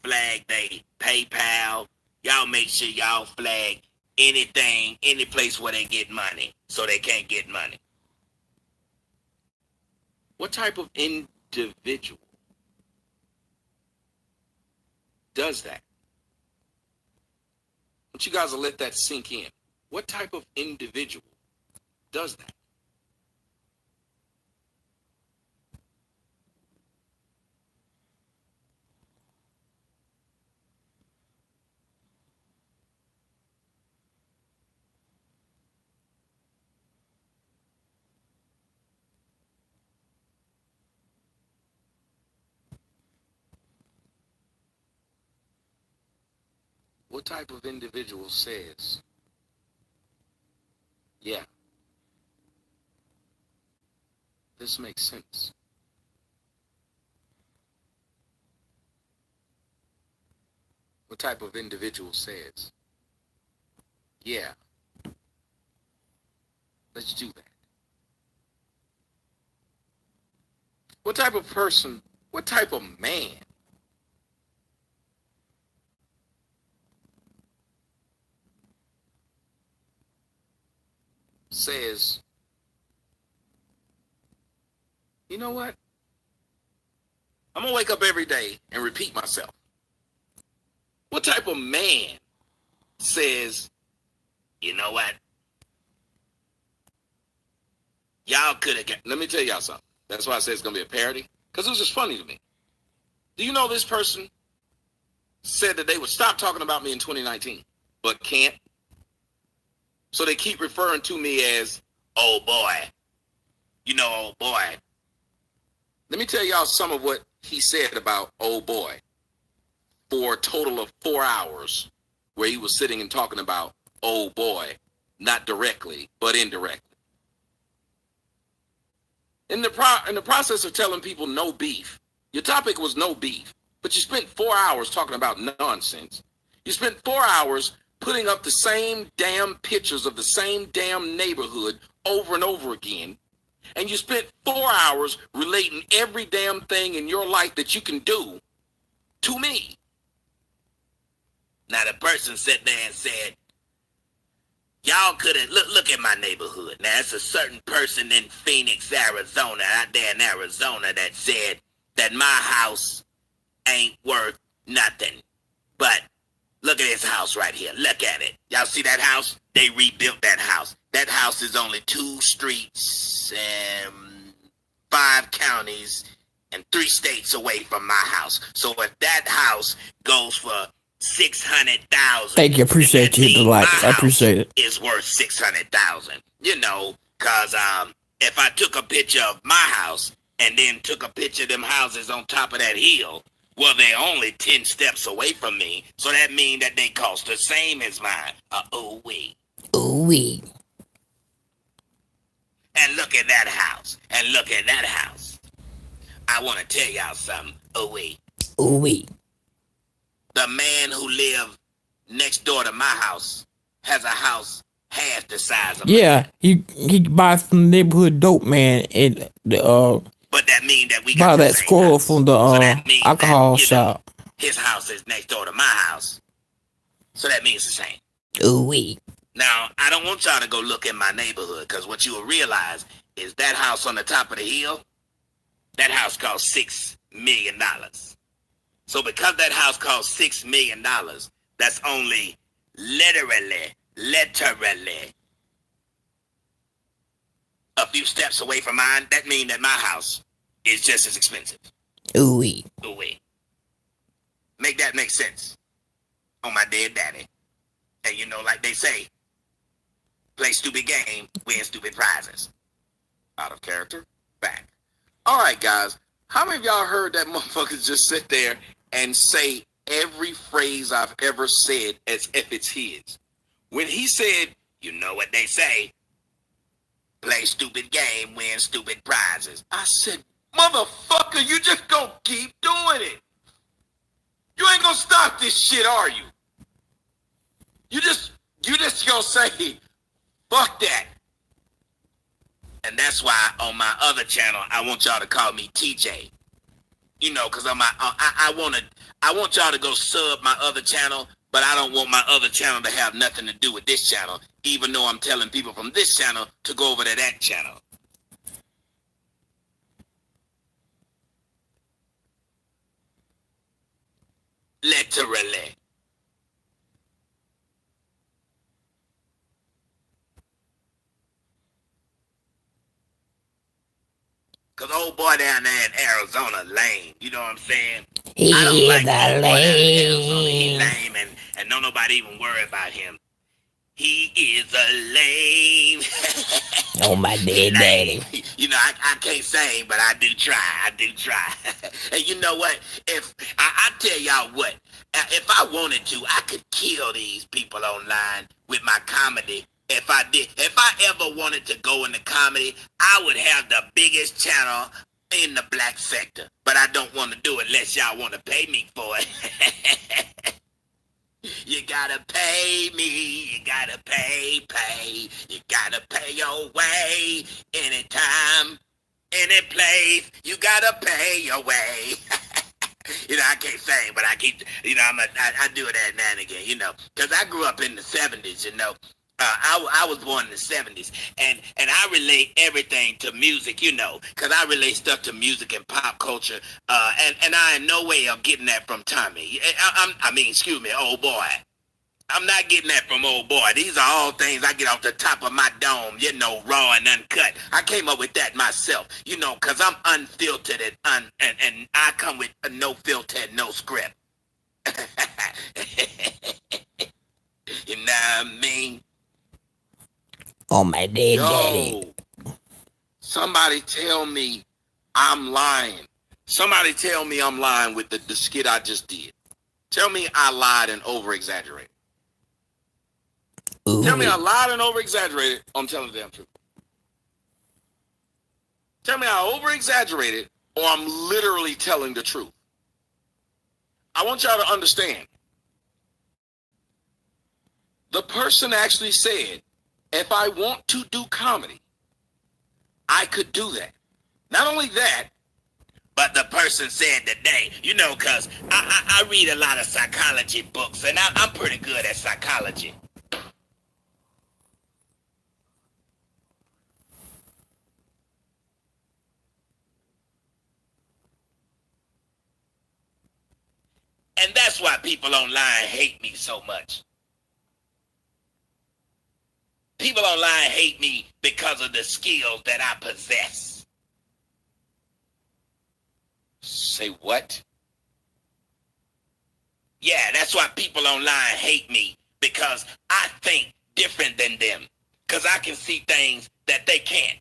flag they PayPal. Y'all make sure y'all flag anything, any place where they get money, so they can't get money. What type of individual does that? I want you guys to let that sink in. What type of individual does that? What type of individual says, yeah, this makes sense? What type of individual says, yeah, let's do that? What type of person, what type of man says, you know what? I'm gonna wake up every day and repeat myself. What type of man says, you know what? Y'all could have got, let me tell y'all something. That's why I said it's gonna be a parody, because it was just funny to me. Do you know this person said that they would stop talking about me in 2019, but can't? So they keep referring to me as, oh boy. You know, oh boy. Let me tell y'all some of what he said about oh boy for a total of 4 hours, where he was sitting and talking about oh boy, not directly, but indirectly. In the process of telling people no beef, your topic was no beef, but you spent 4 hours talking about nonsense. You spent 4 hours putting up the same damn pictures of the same damn neighborhood over and over again. And you spent 4 hours relating every damn thing in your life that you can do to me. Now the person sat there and said, y'all could have, look at my neighborhood. Now it's a certain person in Phoenix, Arizona, out there in Arizona, that said that my house ain't worth nothing. But look at this house right here. Look at it. Y'all see that house? They rebuilt that house. That house is only 2 streets and 5 counties and 3 states away from my house. So if that house goes for 600,000, thank you, appreciate you, the like, I appreciate it. Is worth 600,000. You know, cause if I took a picture of my house and then took a picture of them houses on top of that hill, well, they're only 10 steps away from me, so that means that they cost the same as mine. Ooh-wee. Ooh-wee. And look at that house. And look at that house. I want to tell y'all something. Ooh-wee. Ooh-wee. The man who lived next door to my house has a house half the size of mine. He buys from the neighborhood dope, man, and but that means that we buy got that squirrel from the alcohol that, shop. Know, his house is next door to my house. So that means the same. Ooh-wee. Now, I don't want y'all to go look in my neighborhood, because what you will realize is that house on the top of the hill, that house cost $6 million. So because that house cost $6 million, that's only literally a few steps away from mine. That means that my house is just as expensive. Ooh-wee. Ooh-wee. Make that make sense on my dead daddy. And you know, like they say, play stupid game, win stupid prizes. Out of character, back. All right, guys. How many of y'all heard that motherfucker just sit there and say every phrase I've ever said as if it's his? When he said, you know what they say, play stupid game, win stupid prizes. I said, motherfucker, you just gonna keep doing it. You ain't gonna stop this shit, are you? You just gonna say, fuck that. And that's why on my other channel, I want y'all to call me TJ. You know, because on my, I I want y'all to go sub my other channel, but I don't want my other channel to have nothing to do with this channel, even though I'm telling people from this channel to go over to that channel. Literally. Cause old boy down there in Arizona lame. You know what I'm saying? I don't like old boy down in Arizona. He lame and don't nobody even worry about him. He is a lame. Oh, my dead daddy. You know, I can't sing, but I do try. I do try. And you know what? If I tell y'all what, if I wanted to, I could kill these people online with my comedy. If I did, if I ever wanted to go into comedy, I would have the biggest channel in the black sector. But I don't want to do it unless y'all want to pay me for it. You gotta pay me, you gotta pay. You gotta pay your way. Anytime, any place, you gotta pay your way. You know, I can't sing, but I keep, you know, I do it every now and again, you know. Because I grew up in the 70s, you know. I was born in the 70s, and I relate everything to music, you know, because I relate stuff to music and pop culture, and I in no way am getting that from Tommy. Excuse me, old boy. I'm not getting that from old boy. These are all things I get off the top of my dome, you know, raw and uncut. I came up with that myself, you know, because I'm unfiltered and I come with no filter and no script. You know what I mean? Oh, my dead daddy. Somebody tell me I'm lying. Somebody tell me I'm lying with the skit I just did. Tell me I lied and over-exaggerated. Ooh. Tell me I lied and over-exaggerated, or I'm telling the damn truth. Tell me I over-exaggerated, or I'm literally telling the truth. I want y'all to understand. The person actually said, if I want to do comedy, I could do that. Not only that, but the person said today, you know, because I read a lot of psychology books, and I'm pretty good at psychology. And that's why people online hate me so much. People online hate me because of the skills that I possess. Say what? Yeah, that's why people online hate me, because I think different than them. Because I can see things that they can't.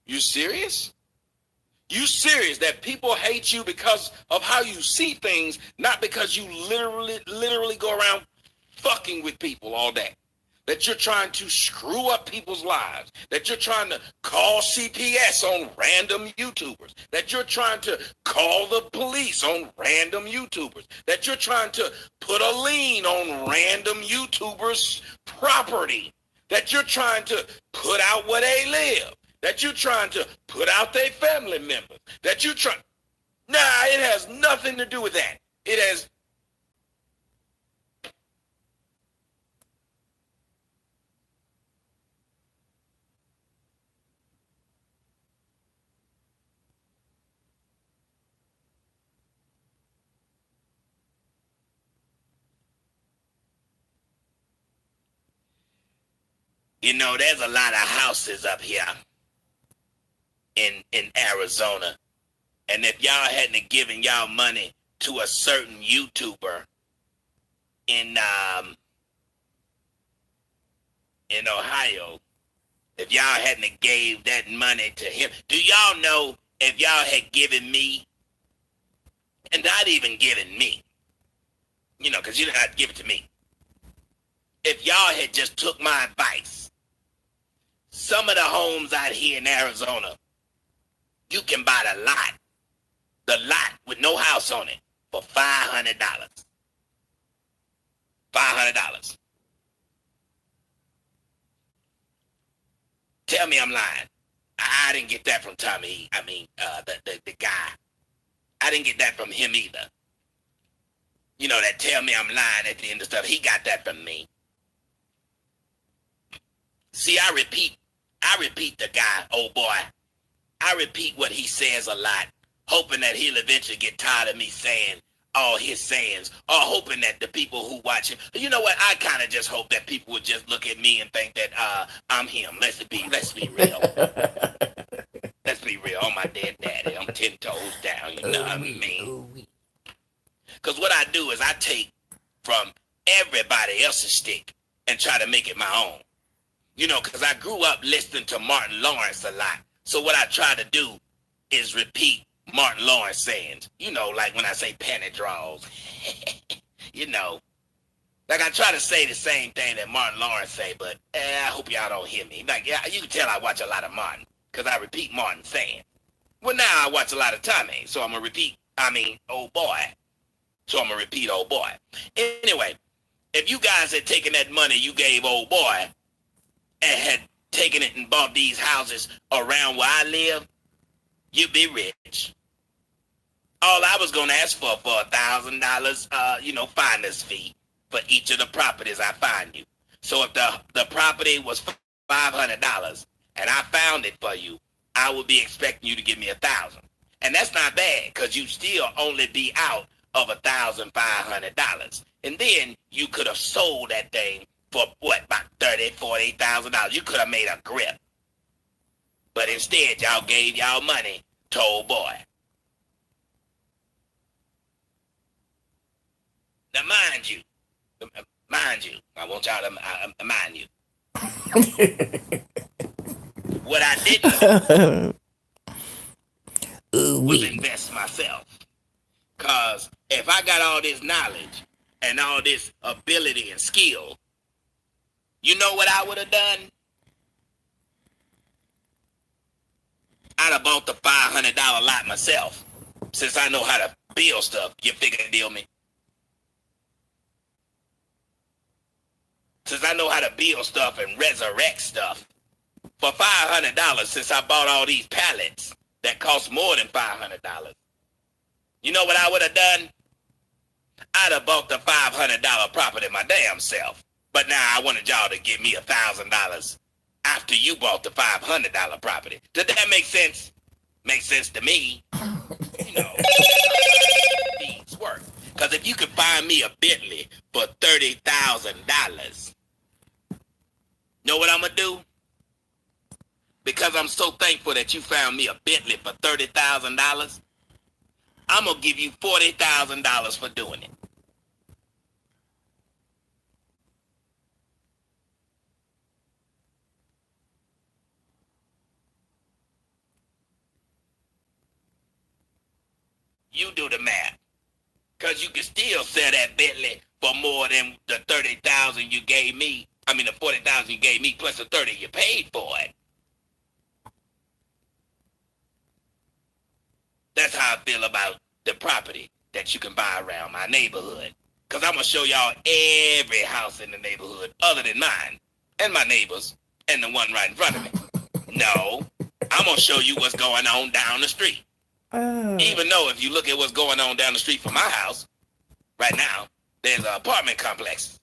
You serious? You serious that people hate you because of how you see things, not because you literally go around fucking with people all day? That you're trying to screw up people's lives, that you're trying to call CPS on random YouTubers, that you're trying to call the police on random YouTubers, that you're trying to put a lien on random YouTubers' property, that you're trying to put out where they live, that you're trying to put out their family members, that you try. Nah, it has nothing to do with that. It has. You know, there's a lot of houses up here in Arizona. And if y'all hadn't given y'all money to a certain YouTuber in Ohio, if y'all hadn't gave that money to him, do y'all know if y'all had given me, and not even given me, you know, because you don't have to give it to me. If y'all had just took my advice, some of the homes out here in Arizona, you can buy the lot with no house on it for $500. $500. Tell me I'm lying. I didn't get that from Tommy. I mean, the guy. I didn't get that from him either. You know, that tell me I'm lying at the end of stuff. He got that from me. See, I repeat the guy, oh boy. I repeat what he says a lot, hoping that he'll eventually get tired of me saying all his sayings, or hoping that the people who watch him, you know what, I kind of just hope that people would just look at me and think that I'm him. Let's be real. Let's be real. I'm my dead daddy. I'm 10 toes down, you know what I mean? Because what I do is I take from everybody else's stick and try to make it my own. You know, because I grew up listening to Martin Lawrence a lot. So what I try to do is repeat Martin Lawrence sayings. You know, like when I say panty draws. You know, like I try to say the same thing that Martin Lawrence say, but I hope y'all don't hear me. Like, yeah, you can tell I watch a lot of Martin because I repeat Martin saying. Well, now I watch a lot of Tommy, so I'm going to repeat, oh boy. So I'm going to repeat oh boy. Anyway, if you guys had taken that money you gave old boy and had taken it and bought these houses around where I live, you'd be rich. All I was going to ask for $1,000, finder's fee for each of the properties I find you. So if the property was $500 and I found it for you, I would be expecting you to give me $1,000. And that's not bad because you still only be out of $1,500. And then you could have sold that thing for what, about $30,000, $40,000. You could have made a grip. But instead, y'all gave y'all money to old boy. Now, mind you, I want y'all to mind you. What I didn't do was invest myself. Because if I got all this knowledge and all this ability and skill, you know what I would have done? I'd have bought the $500 lot myself. Since I know how to build stuff, you figure deal me? Since I know how to build stuff and resurrect stuff, for $500, since I bought all these pallets that cost more than $500, you know what I would have done? I'd have bought the $500 property my damn self. But now I wanted y'all to give me $1,000 after you bought the $500 property. Does that make sense? Makes sense to me. You know, these work. Because if you could find me a Bentley for $30,000, know what I'm going to do? Because I'm so thankful that you found me a Bentley for $30,000, I'm going to give you $40,000 for doing it. You do the math. Because you can still sell that Bentley for more than the $30,000 you gave me. I mean, the $40,000 you gave me plus the $30,000 you paid for it. That's how I feel about the property that you can buy around my neighborhood. Because I'm going to show y'all every house in the neighborhood other than mine and my neighbors and the one right in front of me. No, I'm going to show you what's going on down the street. Even though if you look at what's going on down the street from my house, right now, there's an apartment complex.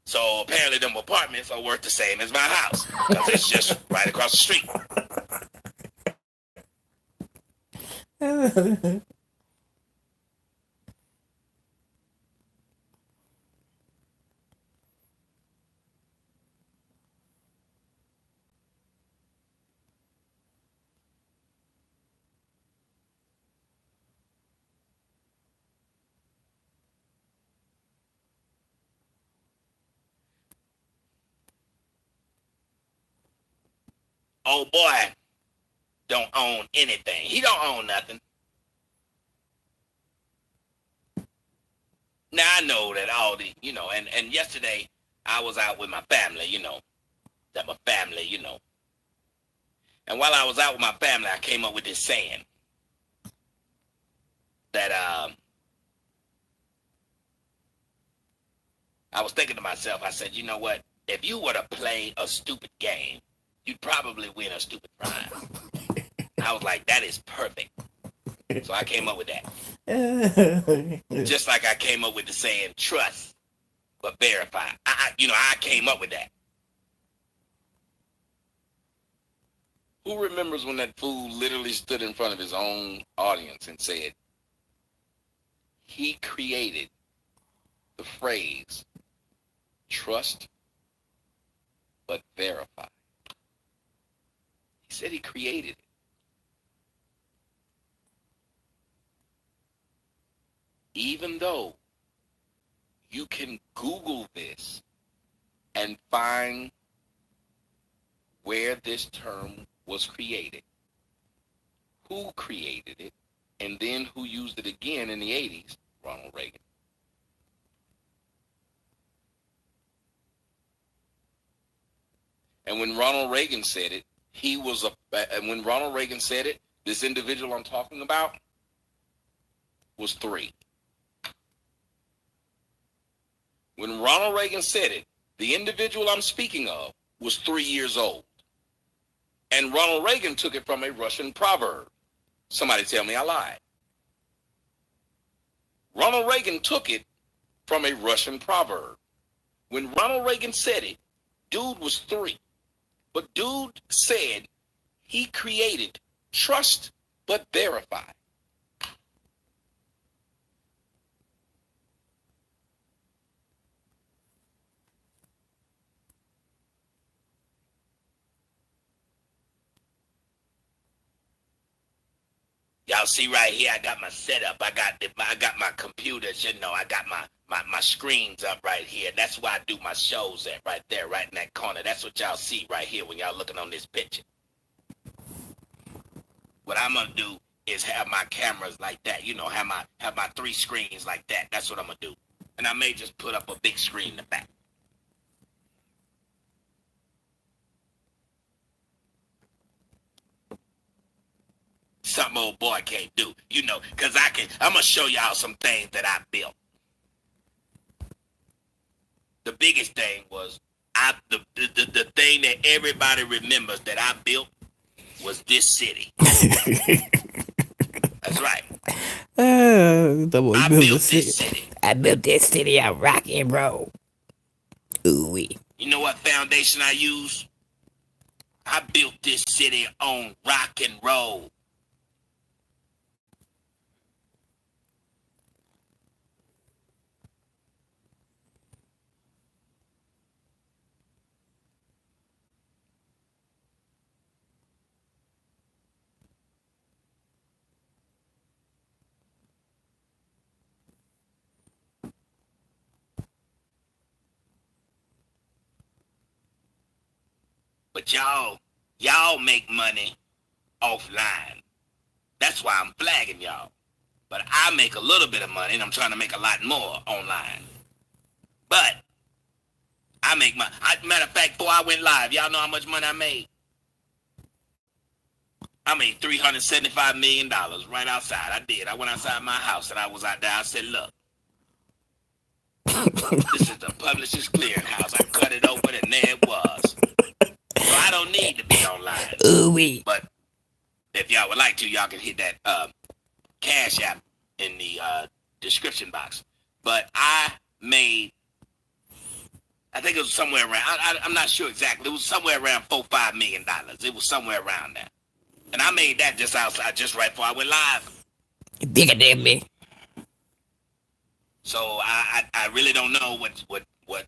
So apparently them apartments are worth the same as my house. Because it's just right across the street. Oh boy don't own anything. He don't own nothing. Now I know that all the, and yesterday I was out with my family, that my family, And while I was out with my family, I came up with this saying that I was thinking to myself, I said, you know what? If you were to play a stupid game, you'd probably win a stupid prize. I was like, that is perfect. So I came up with that. Just like I came up with the saying, trust but verify. I came up with that. Who remembers when that fool literally stood in front of his own audience and said, he created the phrase, trust but verify. He said he created it. Even though you can Google this and find where this term was created, who created it, and then who used it again in the 80s, Ronald Reagan. And when Ronald Reagan said it, when Ronald Reagan said it, this individual I'm talking about was 3. When Ronald Reagan said it, the individual I'm speaking of was 3 years old. And Ronald Reagan took it from a Russian proverb. Somebody tell me I lied. Ronald Reagan took it from a Russian proverb. When Ronald Reagan said it, dude was 3. But dude said he created trust but verify. Y'all see right here, I got my setup. I got my computers, I got my screens up right here. That's where I do my shows at, right there, right in that corner. That's what y'all see right here when y'all looking on this picture. What I'm gonna do is have my cameras like that, have my 3 screens like that. That's what I'm gonna do. And I may just put up a big screen in the back. Something old boy can't do, because I'm going to show y'all some things that I built. The biggest thing was, the thing that everybody remembers that I built was this city. That's right. I built this city. I built this city on rock and roll. Ooh-wee. You know what foundation I use? I built this city on rock and roll. But y'all make money offline. That's why I'm flagging y'all. But I make a little bit of money, and I'm trying to make a lot more online. But I make money. Matter of fact, before I went live, y'all know how much money I made? I made $375 million right outside. I did. I went outside my house, and I was out there. I said, look, this is the Publishers Clearinghouse. I cut it open, and there it was. So I don't need to be online. Ooh-wee. But if y'all would like to, y'all can hit that Cash App in the description box. But I think it was somewhere around, I'm not sure exactly. It was somewhere around $4-5 million. It was somewhere around that. And I made that just outside, just right before I went live. Bigger than me. So I really don't know what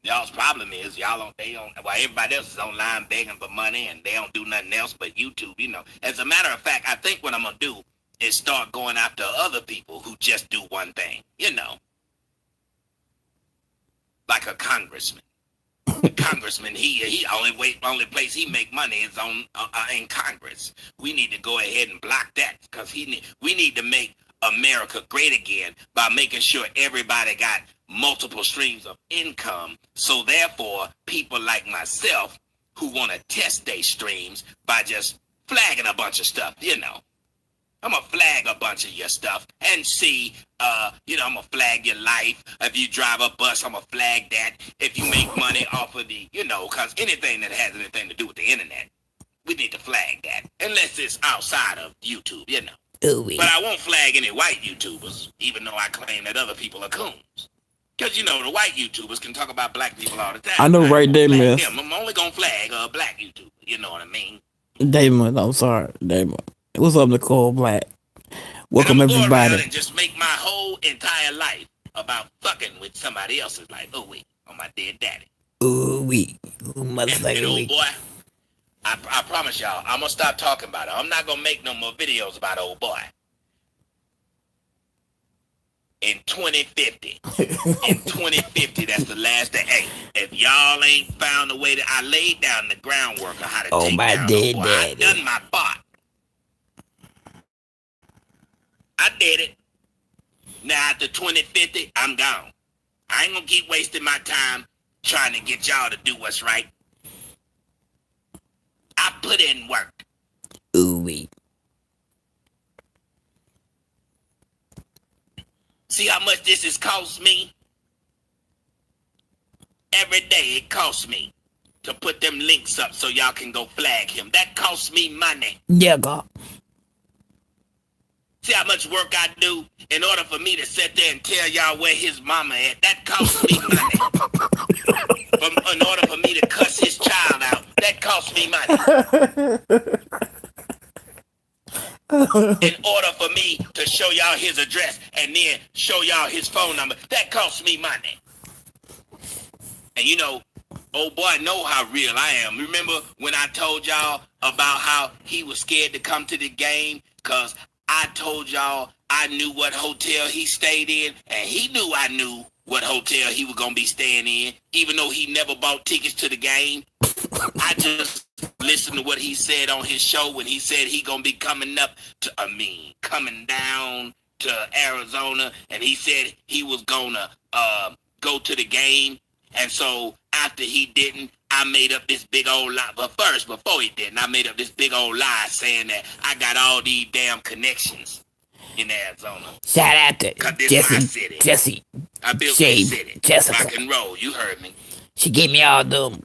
y'all's problem is. Everybody else is online begging for money and they don't do nothing else but YouTube, As a matter of fact, I think what I'm going to do is start going after other people who just do one thing, Like a congressman. The congressman, he only place he make money is in Congress. We need to go ahead and block that because we need to make America great again by making sure everybody got multiple streams of income. So therefore, people like myself who want to test their streams by just flagging a bunch of stuff, I'm going to flag a bunch of your stuff and see, I'm going to flag your life. If you drive a bus, I'm going to flag that. If you make money off of because anything that has anything to do with the internet, we need to flag that. Unless it's this outside of YouTube, you know. Ooh-wee. But I won't flag any white YouTubers, even though I claim that other people are coons. Because, you know, the white YouTubers can talk about black people all the time. I know right there, miss. I'm only going to flag a black YouTuber, you know what I mean? Damon, I'm sorry. Damon. What's up, Nicole Black? Welcome, and I'm everybody. Go around and just make my whole entire life about fucking with somebody else's life. Oh, wait, on my dead daddy. Ooh-wee. Motherfucker. Old boy, I promise y'all, I'm going to stop talking about it. I'm not going to make no more videos about old boy. In 2050. In 2050, that's the last day. Hey, if y'all ain't found a way that I laid down the groundwork of how to take my down dead old boy, daddy. I done my part. I did it. Now, after 2050, I'm gone. I ain't going to keep wasting my time trying to get y'all to do what's right. I put in work. Ooh-wee. See how much this has cost me? Every day it costs me to put them links up so y'all can go flag him. That costs me money. Yeah, God. See how much work I do in order for me to sit there and tell y'all where his mama at? That costs me money. In order for me to cuss his child out, that costs me money. In order for me to show y'all his address and then show y'all his phone number, that costs me money. And you know, old boy know how real I am. Remember when I told y'all about how he was scared to come to the game? Because I told y'all I knew what hotel he stayed in, and he knew I knew what hotel he was going to be staying in, even though he never bought tickets to the game. I just listened to what he said on his show when he said he going to be coming down to Arizona, and he said he was going to go to the game. And so after he didn't, I made up this big old lie. But first, before he didn't, I made up this big old lie saying that I got all these damn connections in Arizona. Shout out to Jesse. I built Shade, this city. Jessica. Rock and roll. You heard me. She gave me all them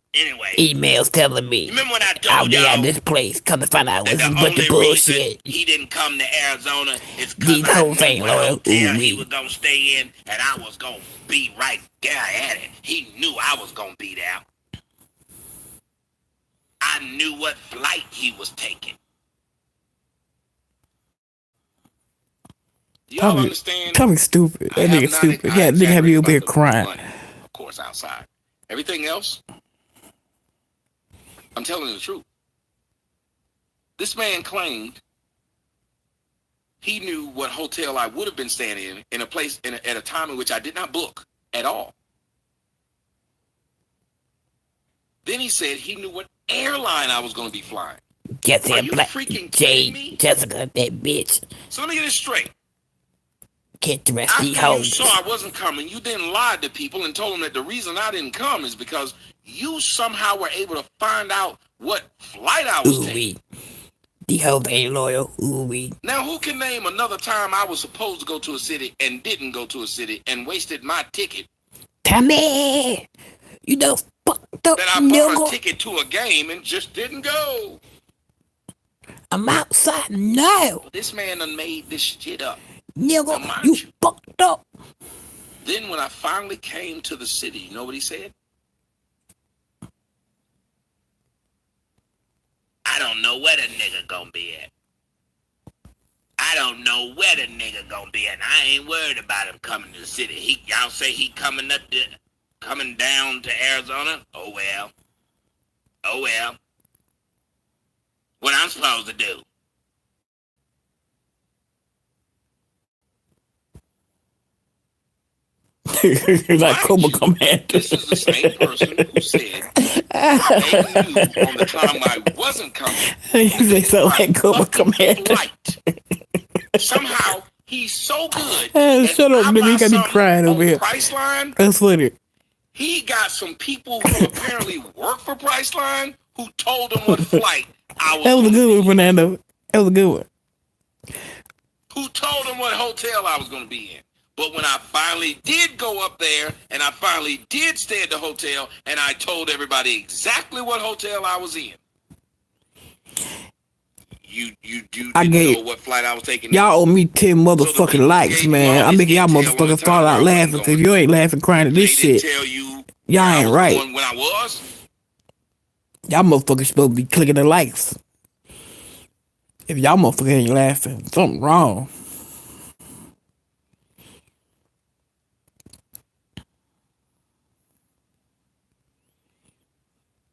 emails telling me remember when I told I'll be y'all at this place. Come to find out that what's the but the only reason bullshit. he didn't come to Arizona is These because I whole knew thing, what Lord. hotel he Ooh-wee. was going to stay in, and I was going to be right there at it. He knew I was going to be there. I knew what flight he was taking. Y'all understand? Tommy stupid. That nigga stupid. Yeah, nigga have you up here crying. Money, of course, outside. Everything else, I'm telling you the truth. This man claimed he knew what hotel I would have been staying in a place at a time in which I did not book at all. Then he said he knew what airline I was going to be flying. Jesse, Are you Black, freaking kidding me? Jessica, that bitch. So let me get this straight. Can't the rest of these After you hoes. saw I wasn't coming, you then lied to people and told them that the reason I didn't come is because you somehow were able to find out what flight I was taking. These hoes ain't loyal. Ooh-wee. Now, who can name another time I was supposed to go to a city and didn't go to a city and wasted my ticket? Tommy, you know, fucked up, that I bought a ticket to a game and just didn't go. I'm outside now. This man done made this shit up. Nigga, you fucked up. Then when I finally came to the city, you know what he said? I don't know where the nigga gonna be at. I don't know where the nigga gonna be at. I ain't worried about him coming to the city. Y'all say he coming down to Arizona? Oh well. Oh well. What I'm supposed to do? Like Cobra Commander. This is the same person who said they knew on the time I wasn't coming. You say so like Cobra Commander. Somehow he's so good. Shut up, nigga. You got me crying over here. Priceline. That's funny. He got some people who apparently work for Priceline who told him what flight I was. That was a good one, Fernando. That was a good one. Who told him what hotel I was going to be in. But when I finally did go up there and I finally did stay at the hotel and I told everybody exactly what hotel I was in. I didn't gave know what flight I was taking. y'all owe me 10 So the motherfucking people likes, gave you man. all I'm this making y'all intel when the motherfuckers start time out where I wasn't laughing. Cause going. you ain't laughing, crying at this They didn't shit. tell you Y'all where I ain't was right. going when I was. Y'all motherfuckers supposed to be clicking the likes. If y'all motherfuckers ain't laughing, something wrong.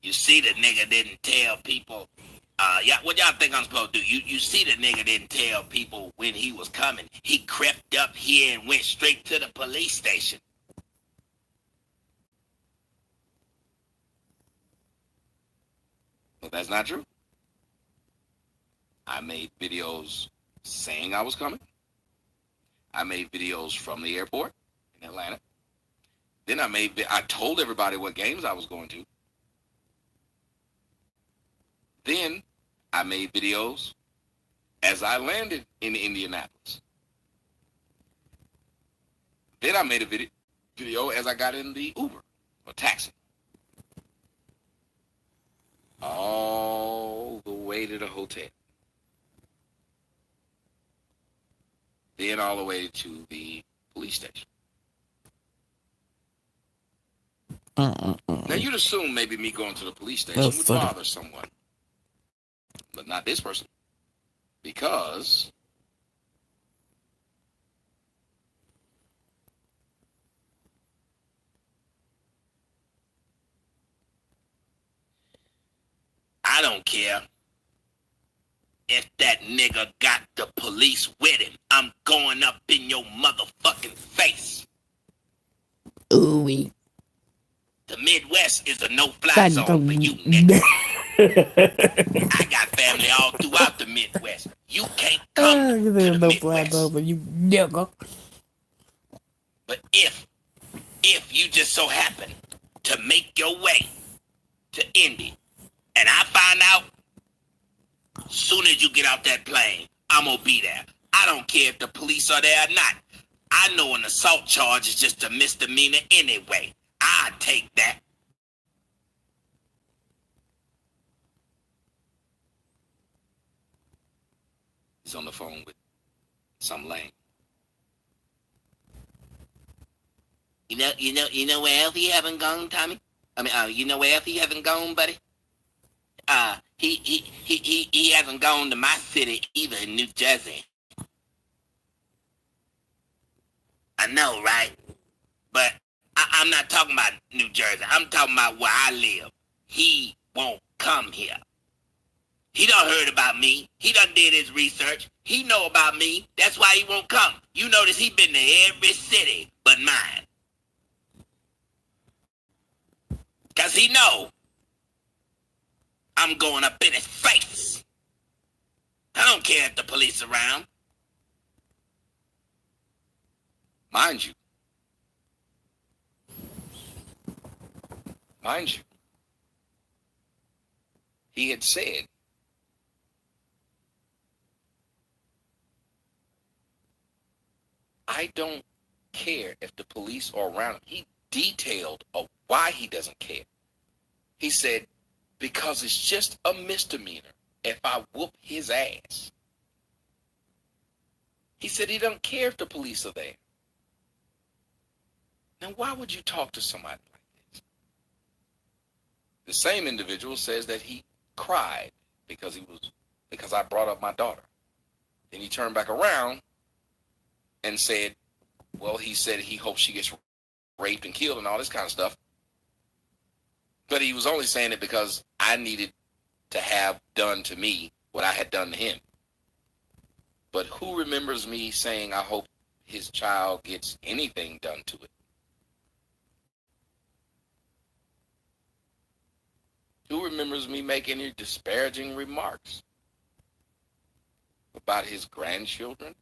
You see, the nigga didn't tell people. Yeah, what y'all think I'm supposed to do? You see, the nigga didn't tell people when he was coming. He crept up here and went straight to the police station. Well, that's not true. I made videos saying I was coming. I made videos from the airport in Atlanta. Then I told everybody what games I was going to. Then I made videos as I landed in Indianapolis. Then I made a video as I got in the Uber or taxi. All the way to the hotel. Then all the way to the police station. Now you'd assume maybe me going to the police station would bother someone. But not this person. Because I don't care if that nigga got the police with him. I'm going up in your motherfucking face. Ooh-wee. The Midwest is a no-fly zone for you, nigga. I got family all throughout the Midwest. You can't come to the Midwest. You nigga. But if you just so happen to make your way to Indy, and I find out, soon as you get off that plane, I'm gonna be there. I don't care if the police are there or not. I know an assault charge is just a misdemeanor anyway. I take that. He's on the phone with some lame. You know where else he haven't gone, Tommy? I mean, you know where else he haven't gone, buddy? He hasn't gone to my city either, in New Jersey. I know, right? But I'm not talking about New Jersey. I'm talking about where I live. He won't come here. He done heard about me. He done did his research. He know about me. That's why he won't come. You notice he been to every city but mine. Because he know I'm going up in his face. I don't care if the police around. Mind you, he had said, I don't care if the police are around. He detailed why he doesn't care. He said, because it's just a misdemeanor if I whoop his ass. He said he don't care if the police are there. Now, why would you talk to somebody like this? The same individual says that he cried because I brought up my daughter. Then he turned back around and said, well, he said he hopes she gets raped and killed and all this kind of stuff. But he was only saying it because I needed to have done to me what I had done to him. But who remembers me saying I hope his child gets anything done to it? Who remembers me making any disparaging remarks about his grandchildren?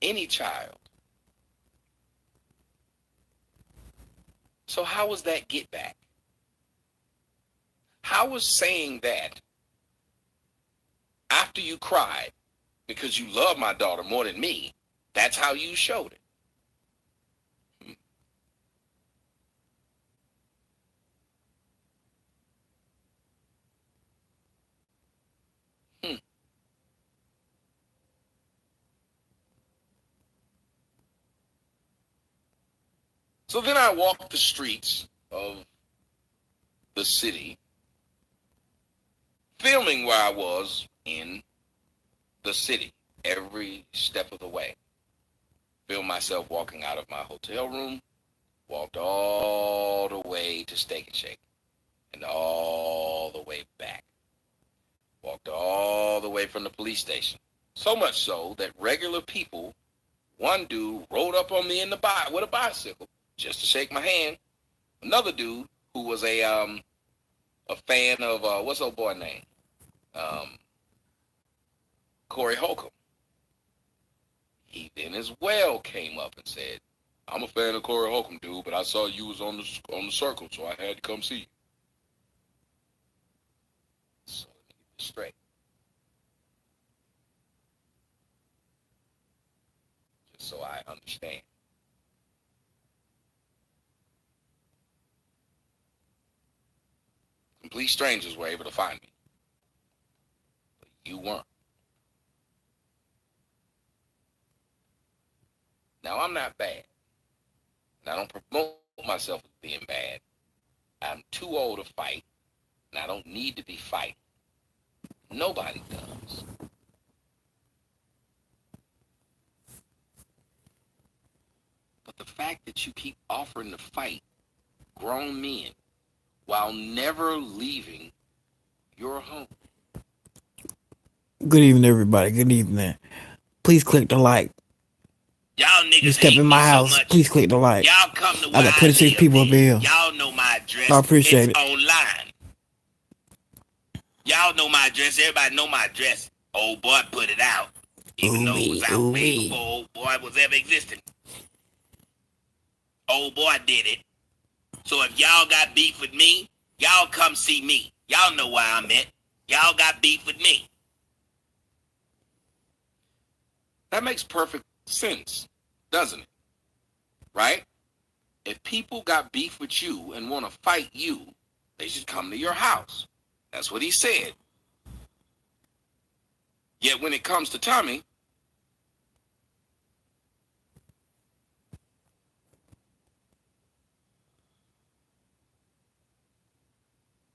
Any child. So how was that get back? How was saying that after you cried because you love my daughter more than me, that's how you showed it? So then I walked the streets of the city, filming where I was in the city every step of the way. Filmed myself walking out of my hotel room, walked all the way to Steak and Shake, and all the way back. Walked all the way from the police station. So much so that regular people, one dude rode up on me with a bicycle just to shake my hand. Another dude who was a fan of what's old boy name? Corey Holcomb. He then as well came up and said, "I'm a fan of Corey Holcomb, dude, but I saw you was on the circle, so I had to come see you." So let me get this straight. Just so I understand. Complete strangers were able to find me, but you weren't. Now, I'm not bad, and I don't promote myself as being bad. I'm too old to fight, and I don't need to be fighting. Nobody does. But the fact that you keep offering to fight grown men while never leaving your home. Good evening, everybody. Good evening. Please click the like. Y'all niggas You step hate in my me so house, much. please click the like. Y'all come to I where got I 26 live, people up man. here. Y'all know my address. I appreciate it's it. online. Y'all know my address. Everybody know my address. Old boy put it out. Even though it was out way before old boy was ever existing. Old boy did it. So if y'all got beef with me, y'all come see me. Y'all know where I'm at. Y'all got beef with me. That makes perfect sense, doesn't it? Right? If people got beef with you and want to fight you, they should come to your house. That's what he said. Yet when it comes to Tommy,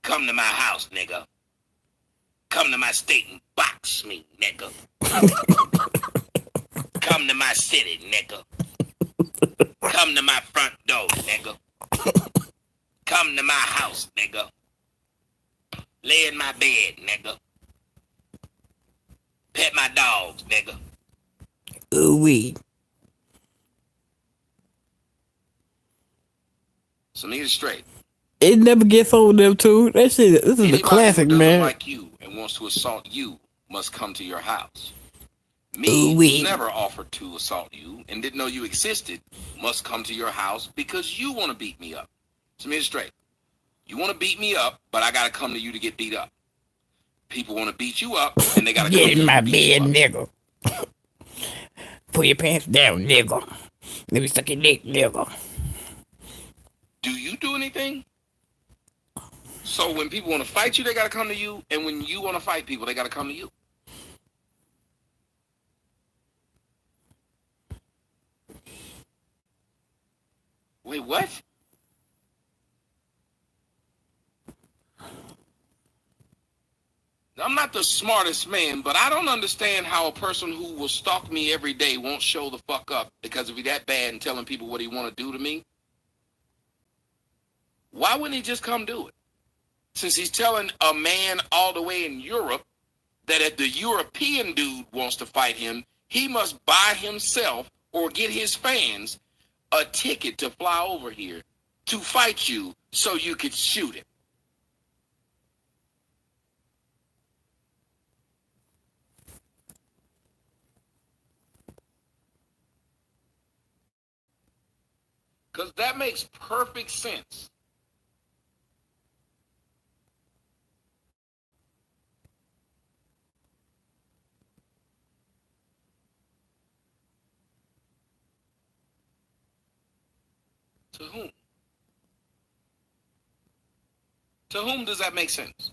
come to my house, nigga. Come to my state and box me, nigga. Come to my city, nigga. Come to my front door, nigga. Come to my house, nigga. Lay in my bed, nigga. Pet my dogs, nigga. Ooh-wee. So niggas straight. It never gets old them too. That shit, this is Anybody a classic, who doesn't man. like you and wants to assault you must come to your house. Me, Ooh-wee. who's never offered to assault you and didn't know you existed, must come to your house because you want to beat me up. So me straight. You want to beat me up, but I gotta come to you to get beat up. People want to beat you up, and they gotta come Get to in you my to beat bed, you up. nigga. Pull your pants down, nigga. Let me suck your dick, nigga. Do you do anything? So when people want to fight you, they gotta come to you, and when you want to fight people, they gotta come to you. Wait, what? I'm not the smartest man, but I don't understand how a person who will stalk me every day won't show the fuck up because if he's that bad and telling people what he want to do to me, why wouldn't he just come do it? Since he's telling a man all the way in Europe that if the European dude wants to fight him, he must buy himself or get his fans a ticket to fly over here to fight you so you could shoot him. Because that makes perfect sense. To whom? To whom does that make sense?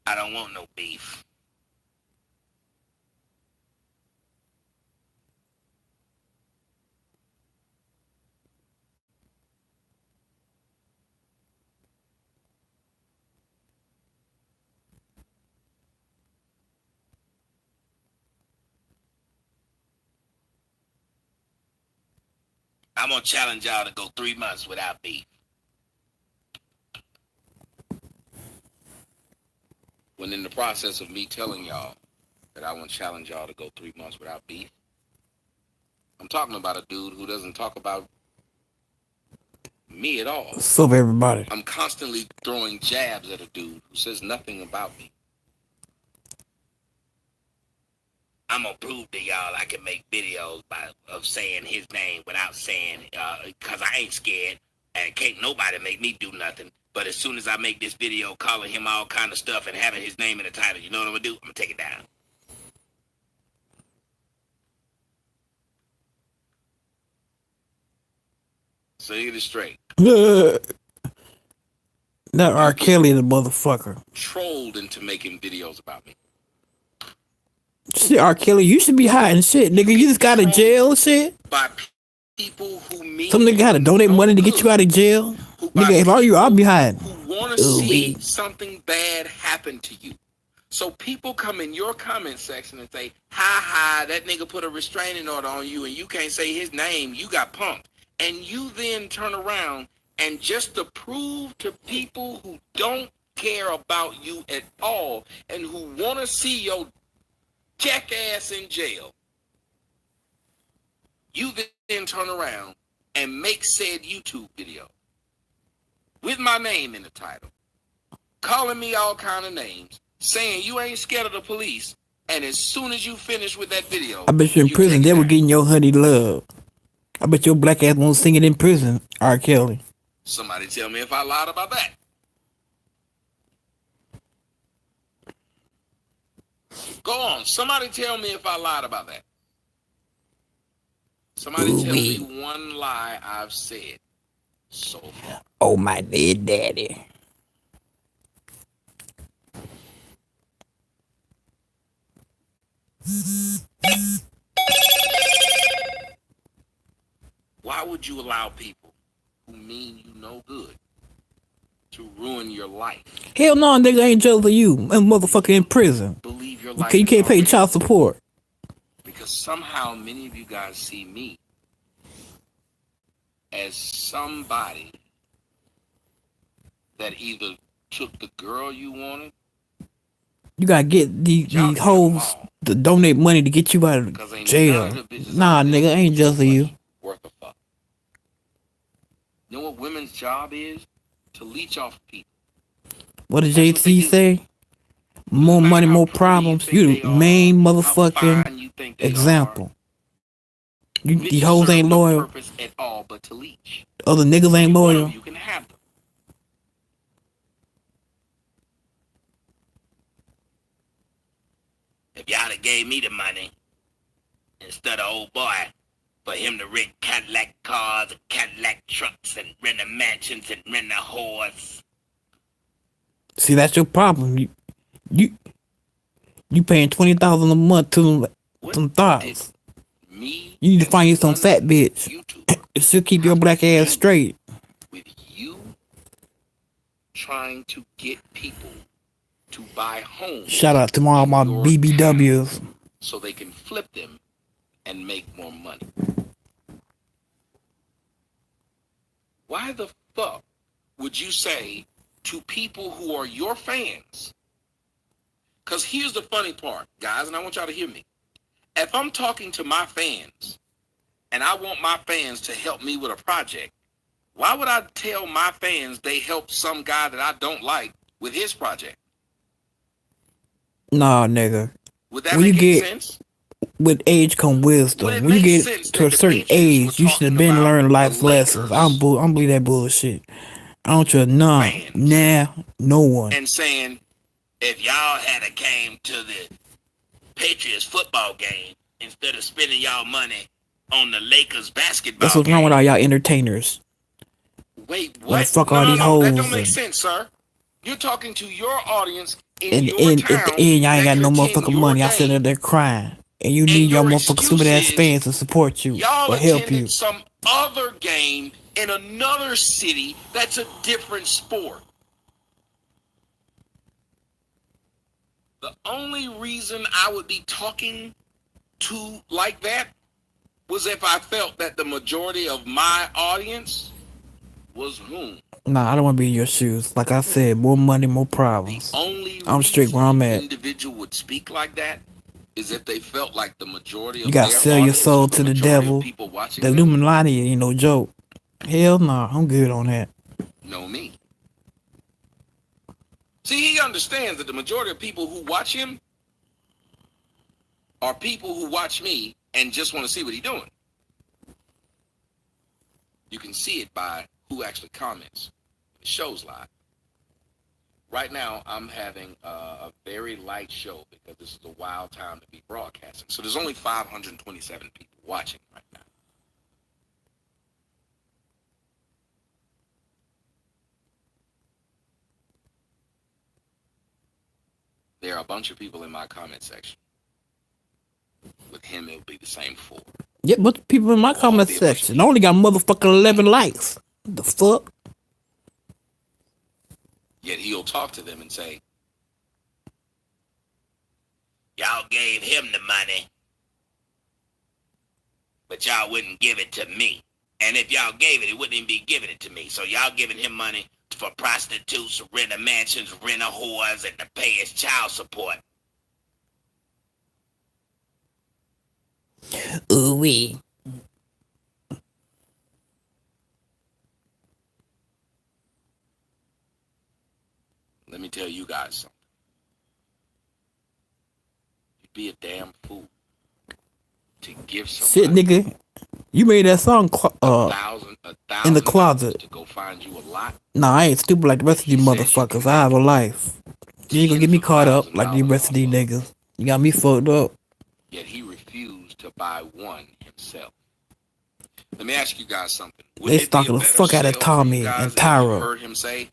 I don't want no beef. I'm gonna challenge y'all to go 3 months without beef. When in the process of me telling y'all that I want to challenge y'all to go 3 months without beef, I'm talking about a dude who doesn't talk about me at all. What's up, everybody? I'm constantly throwing jabs at a dude who says nothing about me. I'm gonna prove to y'all I can make videos of saying his name without saying, cause I ain't scared and can't nobody make me do nothing. But as soon as I make this video calling him all kind of stuff and having his name in the title, you know what I'm gonna do? I'm gonna take it down. So you get it straight. That R. Kelly, the motherfucker. Trolled into making videos about me. Shit, R. Kelly, you should be hiding shit, nigga. You just got out of jail and shit. By people who mean Some nigga gotta donate money to get you out of jail. Nigga, if I were you, I'll be hiding. Who want to see something bad happen to you. So people come in your comment section and say, ha, that nigga put a restraining order on you and you can't say his name, you got punked. And you then turn around and just to prove to people who don't care about you at all and who want to see your jackass in jail, you then turn around and make said YouTube video with my name in the title, calling me all kind of names, saying you ain't scared of the police, and as soon as you finish with that video, I bet you in prison they were getting your honey love. I bet your black ass won't sing it in prison, R. Kelly. Somebody tell me if I lied about that. Go on. Somebody tell me if I lied about that. Somebody tell me one lie I've said so far. Oh, my dead daddy. Why would you allow people who mean you no good to ruin your life? Hell no, nigga, I ain't jealous of you. I'm motherfucker in prison. Believe your life. You can't pay child support. Because somehow many of you guys see me as somebody that either took the girl you wanted. You gotta get these hoes to donate money to get you out of jail. Nah, nigga, I ain't jealous of you. Worth a fuck. You know what women's job is? To leech off people. What did JT say? More money, more problems. You the main motherfucking example. These hoes ain't loyal. At all but to leech. Other niggas ain't loyal. You can have them. If y'all have gave me the money instead of old boy for him to rent Cadillac cars and Cadillac trucks and rent the mansions and rent the horse. See, that's your problem. You paying $20,000 a month to them thoughts. You need to find you some fat bitch. It should keep your black ass straight. With you trying to get people to buy homes. Shout out to all my BBWs. So they can flip them and make more money. Why the fuck would you say to people who are your fans? Because here's the funny part, guys, and I want y'all to hear me. If I'm talking to my fans and I want my fans to help me with a project, why would I tell my fans they help some guy that I don't like with his project? Nah, nigga. Would that make any sense? With age come wisdom. When you get to a certain age, you should have been learning life lessons. I don't believe that bullshit. I don't trust none. Nah, no one. And saying, if y'all had a came to the Patriots football game instead of spending y'all money on the Lakers basketball That's what's wrong with all y'all entertainers. Wait, what? Like, fuck all these hoes. That don't make sense, sir. You're talking to your audience in your and at the town end, y'all ain't that got no could tend motherfucking your money. Y'all sitting day. there crying. And you And need your your motherfucking stupid excuse ass is fans to support you y'all or help you. attended some other game in another city that's a different sport. The only reason I would be talking to like that was if I felt that the majority of my audience was whom? Nah, I don't want to be in your shoes. Like I said, more money, more The problems. only I'm straight where I'm reason an at. individual would speak like that is if they felt like the majority You of gotta their sell your audience or soul the to the majority of devil. people watching The them Illuminati ain't no joke. Hell nah, I'm good on that. know me. See, he understands that the majority of people who watch him are people who watch me and just want to see what he's doing. You can see it by who actually comments. The show's live. Right now, I'm having a very light show because this is a wild time to be broadcasting. So there's only 527 people watching right now. There are a bunch of people in my comment section. With him, it'll be the same 4. Yeah, but people in my comment section, I only got motherfucking 11 likes. The fuck? Yet he'll talk to them and say, y'all gave him the money, but y'all wouldn't give it to me. And if y'all gave it, it wouldn't even be giving it to me. So y'all giving him money for prostitutes, rent a mansions, rent a whores, and to pay his child support. Ooh-wee. Let me tell you guys something. You'd be a damn fool to give Shit, somebody nigga. You made that song in the closet. to go find you a lot. Nah, I ain't stupid like the rest of these motherfuckers. I have a life. You ain't gonna get me caught up like the rest of these niggas. You got me fucked up. Yet he refused to buy one himself. Let me ask you guys something. They stalking the fuck out of Tommy and Tyra. Heard him say,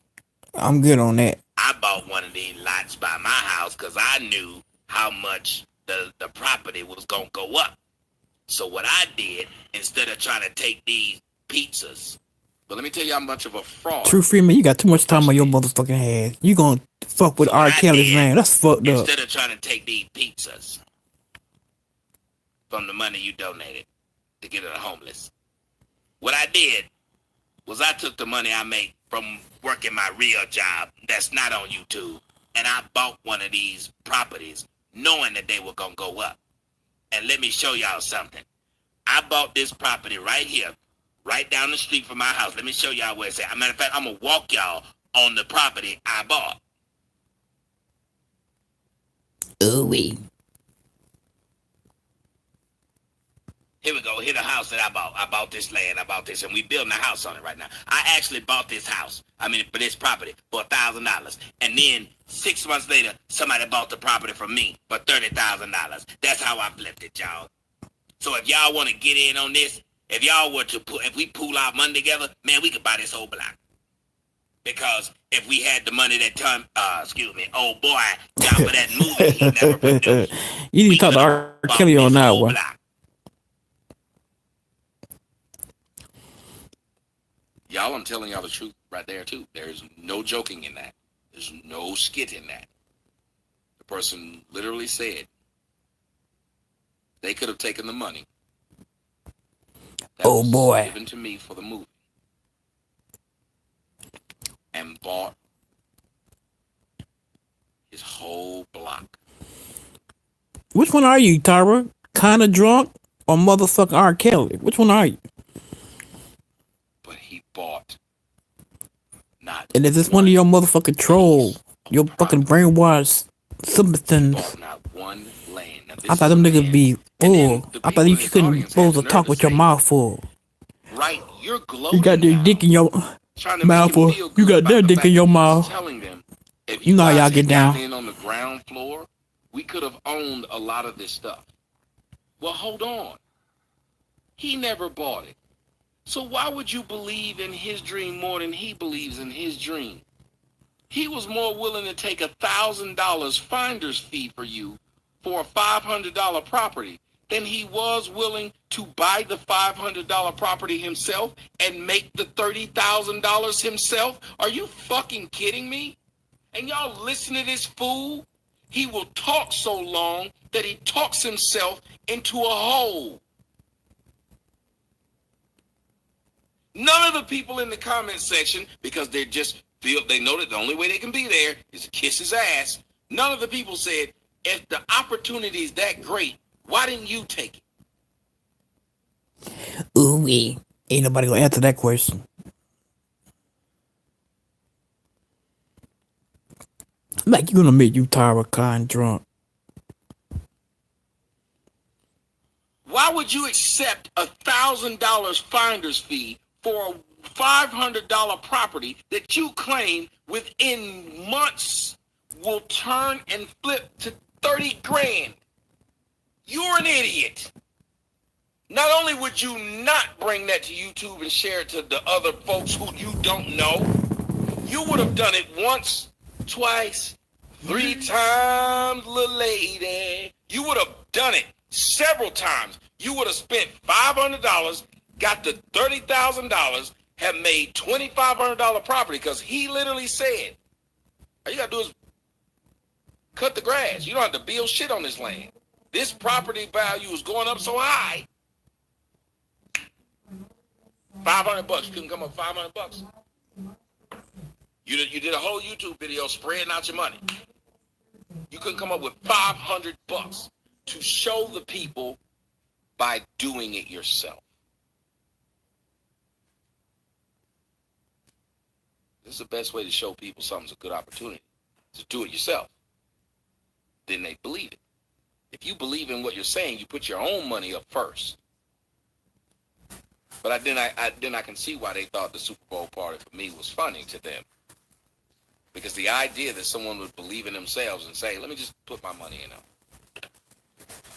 I'm good on that. I bought one of these lots by my house because I knew how much the property was going to go up. So what I did, instead of trying to take these pizzas, but let me tell you how much of a fraud. True Freeman, you got too much time on your motherfucking hands. You gonna fuck with R. Kelly's name. That's fucked up. Instead of trying to take these pizzas from the money you donated to get to the homeless, what I did was I took the money I make from working my real job that's not on YouTube, and I bought one of these properties knowing that they were going to go up. And let me show y'all something. I bought this property right here, right down the street from my house. Let me show y'all where it's at. As a matter of fact, I'm going to walk y'all on the property I bought. Ooh-wee. Here we go. Here's the house that I bought. I bought this land. I bought this, and we building a house on it right now. I actually bought this house. For this property for $1,000. And then 6 months later, somebody bought the property from me for $30,000. That's how I flipped it, y'all. So if y'all want to get in on this, if y'all were to if we pool our money together, man, we could buy this whole block. Because if we had the money that time, old boy, down for that movie he never produced. You need to talk to R. Kelly on that one. Block. Y'all, I'm telling y'all the truth right there, too. There's no joking in that. There's no skit in that. The person literally said they could have taken the money that was given to me for the movie and bought his whole block. Which one are you, Tyra? Kinda drunk or motherfucking R. Kelly? Which one are you? But he bought not. And is this one of your motherfucking trolls? Your fucking brainwashed simpletons? Not one land. I thought them niggas be full. I thought you couldn't supposed to talk with your mouth full. Right, you're gloating. You got their dick in your mouth full. You got their dick in your mouth. Telling them, if you know how y'all get down. In on the ground floor, we could have owned a lot of this stuff. Well, hold on. He never bought it. So why would you believe in his dream more than he believes in his dream? he was more willing to take $1,000 finder's fee for you for a $500 property than he was willing to buy the $500 property himself and make the $30,000 himself? Are you fucking kidding me? And y'all listen to this fool? He will talk so long that he talks himself into a hole. None of the people in the comment section, because they just feel, they know that the only way they can be there is to kiss his ass. None of the people said, if the opportunity is that great, why didn't you take it? Ooh, ain't nobody gonna answer that question. Like, you're gonna make you Tyra Khan drunk. Why would you accept $1,000 finder's fee for a $500 property that you claim within months will turn and flip to 30 grand? You're an idiot. Not only would you not bring that to YouTube and share it to the other folks who you don't know, you would have done it once, twice, 3 times, little lady. You would have done it several times. You would have spent $500, got the $30,000, have made $2,500 property, because he literally said, all you got to do is cut the grass. You don't have to build shit on this land. This property value is going up so high. $500. You couldn't come up with $500. You did a whole YouTube video spreading out your money. You couldn't come up with $500 to show the people by doing it yourself. This is the best way to show people something's a good opportunity, to do it yourself. Then they believe it. If you believe in what you're saying, you put your own money up first. But then I can see why they thought the Super Bowl party for me was funny to them. Because the idea that someone would believe in themselves and say, let me just put my money in them.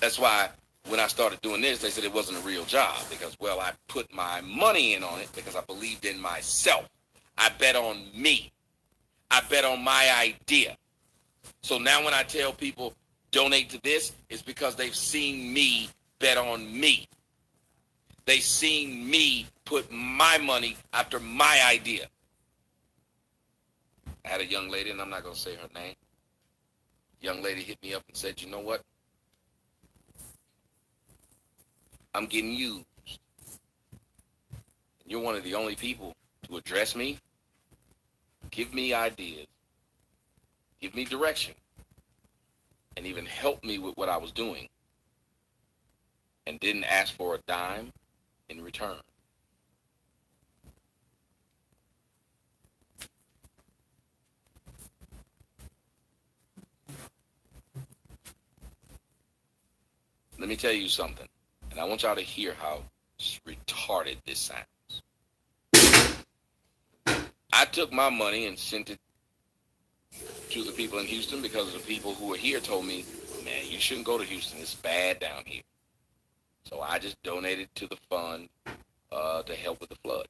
That's why when I started doing this, they said it wasn't a real job. Because, well, I put my money in on it because I believed in myself. I bet on me. I bet on my idea. So now when I tell people donate to this, it's because they've seen me bet on me. They seen me put my money after my idea. I had a young lady, and I'm not going to say her name. Young lady hit me up and said, you know what? I'm getting used. You're one of the only people to address me, give me ideas, give me direction, and even help me with what I was doing, and didn't ask for a dime in return. Let me tell you something, and I want y'all to hear how retarded this sounds. I took my money and sent it to the people in Houston because the people who were here told me, man, you shouldn't go to Houston. It's bad down here. So I just donated to the fund to help with the flood.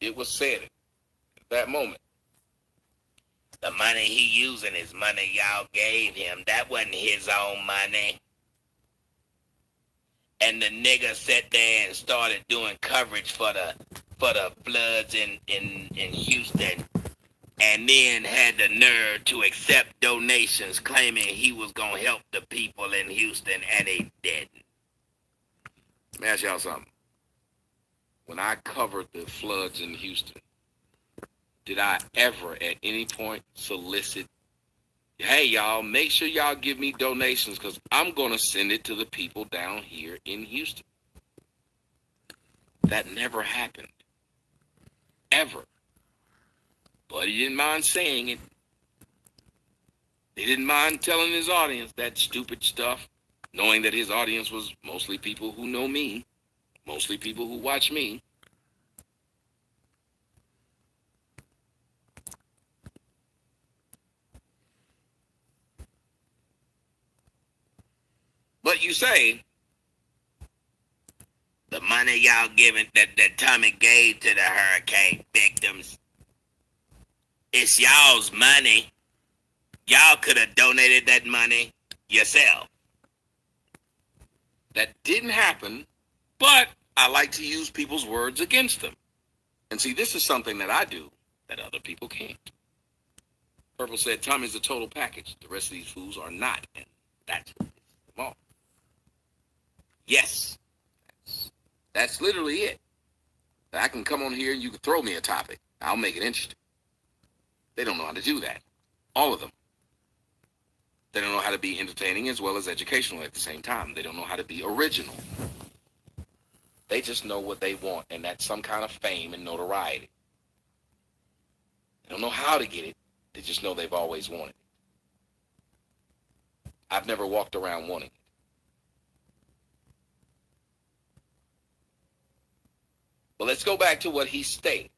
It was said at that moment, the money he using is money y'all gave him. That wasn't his own money. And the nigga sat there and started doing coverage for the floods in Houston, and then had the nerve to accept donations claiming he was going to help the people in Houston, and he didn't. Let me ask y'all something. When I covered the floods in Houston, did I ever at any point solicit, hey, y'all, make sure y'all give me donations because I'm going to send it to the people down here in Houston? That never happened. Ever. But he didn't mind saying it. He didn't mind telling his audience that stupid stuff, knowing that his audience was mostly people who know me, mostly people who watch me. But you say, The money y'all giving that Tommy gave to the hurricane victims, it's y'all's money. Y'all could have donated that money yourself. That didn't happen, but I like to use people's words against them. And see, this is something that I do that other people can't. Purple said Tommy's a total package. The rest of these fools are not, and that's what pisses them off. Yes, that's literally it. I can come on here and you can throw me a topic. I'll make it interesting. They don't know how to do that. All of them. They don't know how to be entertaining as well as educational at the same time. They don't know how to be original. They just know what they want, and that's some kind of fame and notoriety. They don't know how to get it. They just know they've always wanted it. I've never walked around wanting it. But let's go back to what he stated.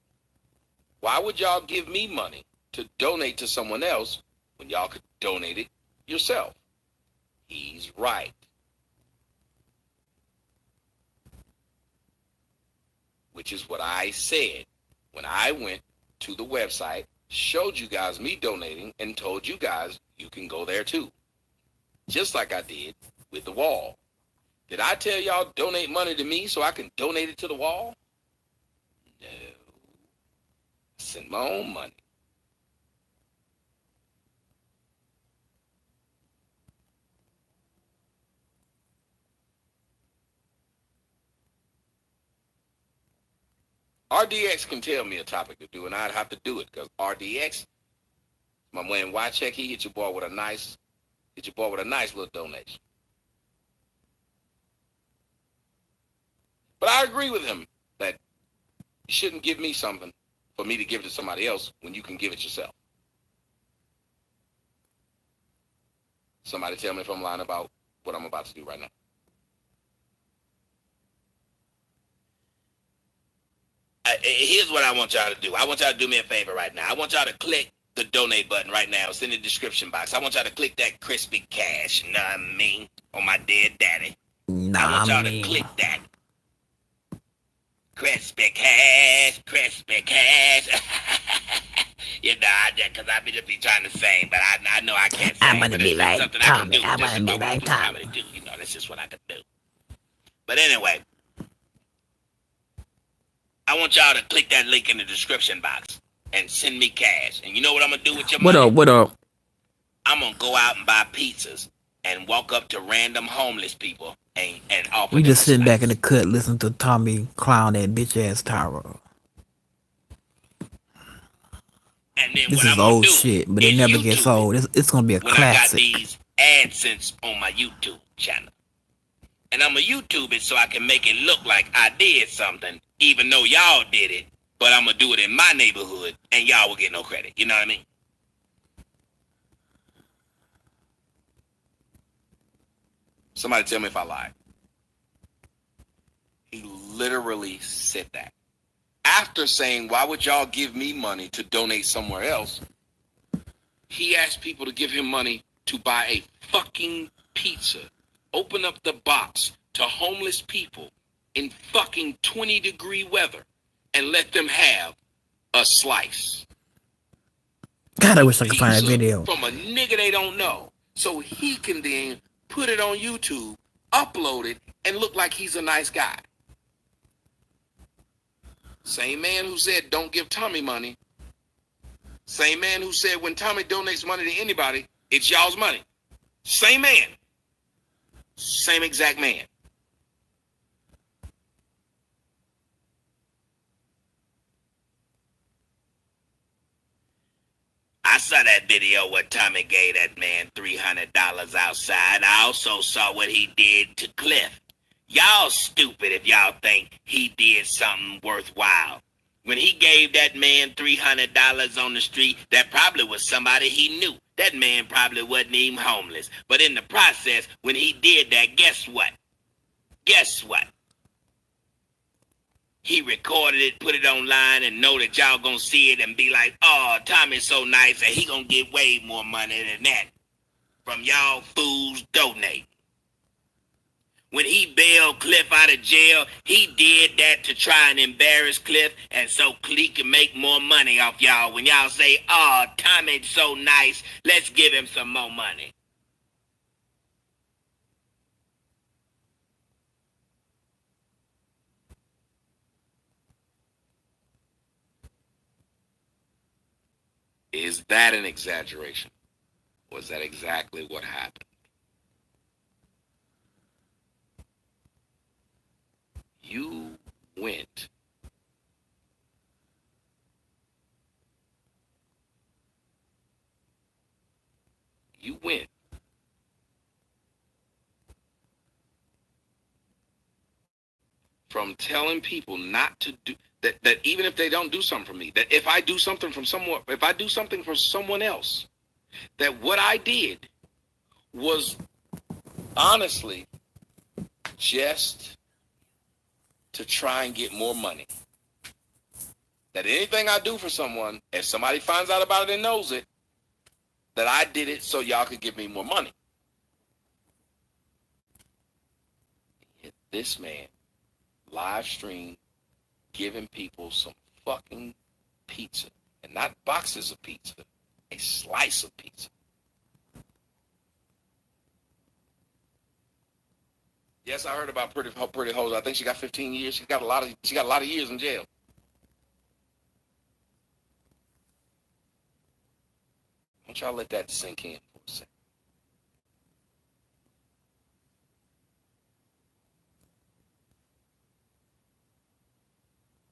Why would y'all give me money to donate to someone else when y'all could donate it yourself? He's right. Which is what I said when I went to the website, showed you guys me donating, and told you guys you can go there too. Just like I did with the wall. Did I tell y'all donate money to me so I can donate it to the wall? No. I sent my own money. RDX can tell me a topic to do, and I'd have to do it because RDX, my man Wycheck, he hit your boy with a nice little donation. But I agree with him that you shouldn't give me something for me to give it to somebody else when you can give it yourself. Somebody tell me if I'm lying about what I'm about to do right now. Here's what I want y'all to do. I want y'all to do me a favor right now. I want y'all to click the donate button right now. It's in the description box. I want y'all to click that crispy cash, you know what I mean, on my dead daddy. I want y'all to click that. Crispy cash, crispy cash. You know, because I be just be trying to sing, but I know I can't sing. I'm gonna be like Tommy. I'm gonna be like Tommy. You know, that's just what I can do. But anyway, I want y'all to click that link in the description box and send me cash. And you know what I'm going to do with your money? What up? I'm going to go out and buy pizzas and walk up to random homeless people and offer We them just sitting slice. back in the cut listening to Tommy clown that bitch ass Tyra. And then This is old shit, but it never gets old. It's going to be a classic. I got these AdSense on my YouTube channel. And I'm going to YouTube it so I can make it look like I did something, even though y'all did it, but I'm going to do it in my neighborhood, and y'all will get no credit. You know what I mean? Somebody tell me if I lied. He literally said that. After saying, why would y'all give me money to donate somewhere else? He asked people to give him money to buy a fucking pizza. Open up the box to homeless people in fucking 20-degree weather and let them have a slice. God, I wish I could find that video. From a nigga they don't know. So he can then put it on YouTube, upload it, and look like he's a nice guy. Same man who said don't give Tommy money. Same man who said when Tommy donates money to anybody, it's y'all's money. Same man. Same exact man. I saw that video where Tommy gave that man $300 outside. I also saw what he did to Cliff. Y'all stupid if y'all think he did something worthwhile. When he gave that man $300 on the street, that probably was somebody he knew. That man probably wasn't even homeless. But in the process, when he did that, guess what? Guess what? He recorded it, put it online, and know that y'all gonna see it and be like, oh, Tommy's so nice, and he gonna get way more money than that from y'all fools donating. When he bailed Cliff out of jail, he did that to try and embarrass Cliff, and so Cliff can make more money off y'all. When y'all say, "Oh, Tommy's so nice, let's give him some more money." Is that an exaggeration? Was that exactly what happened? You went from telling people not to do that even if they don't do something for me, that if I do something from someone, if I do something for someone else, that what I did was honestly just to try and get more money. That anything I do for someone, if somebody finds out about it and knows it, that I did it so y'all could give me more money. This man live stream giving people some fucking pizza, and not boxes of pizza, a slice of pizza. Yes, I heard about pretty hoes. I think she got 15 years. She got a lot of years in jail. Don't y'all let that sink in for a second.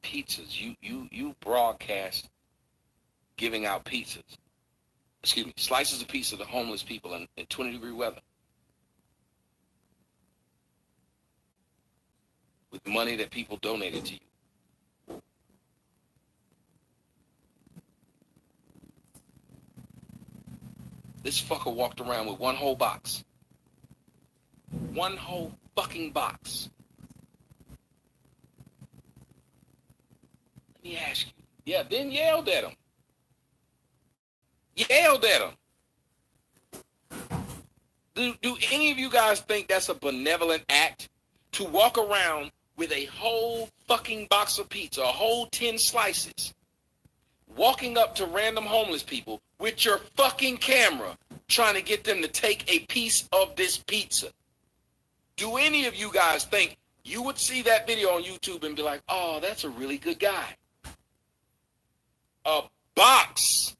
Pizzas. You broadcast giving out pizzas. Excuse me, slices of pizza to homeless people in 20-degree weather. With money that people donated to you. This fucker walked around with one whole box. One whole fucking box. Let me ask you. Yeah, then yelled at him. Yelled at him. Do any of you guys think that's a benevolent act? To walk around with a whole fucking box of pizza, a whole 10 slices, walking up to random homeless people with your fucking camera, trying to get them to take a piece of this pizza. Do any of you guys think you would see that video on YouTube and be like, "Oh, that's a really good guy"? A box.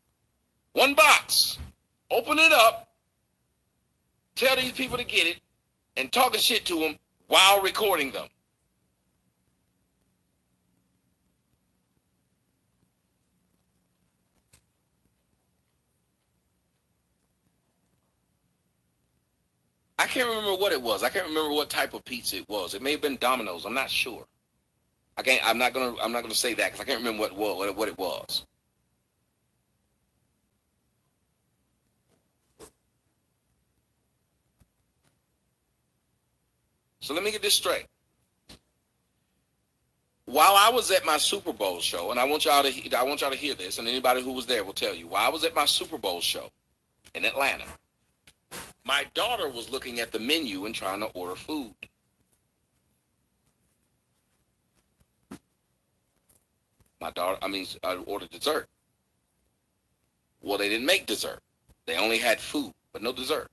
One box. Open it up. Tell these people to get it and talking shit to them while recording them. I can't remember what it was. I can't remember what type of pizza it was. It may have been Domino's. I'm not sure. I'm not gonna say that because I can't remember what it was. So let me get this straight. While I was at my Super Bowl show, and I want y'all to hear this, and anybody who was there will tell you. While I was at my Super Bowl show in Atlanta, my daughter was looking at the menu and trying to order food. I ordered dessert. Well, they didn't make dessert. They only had food, but no dessert.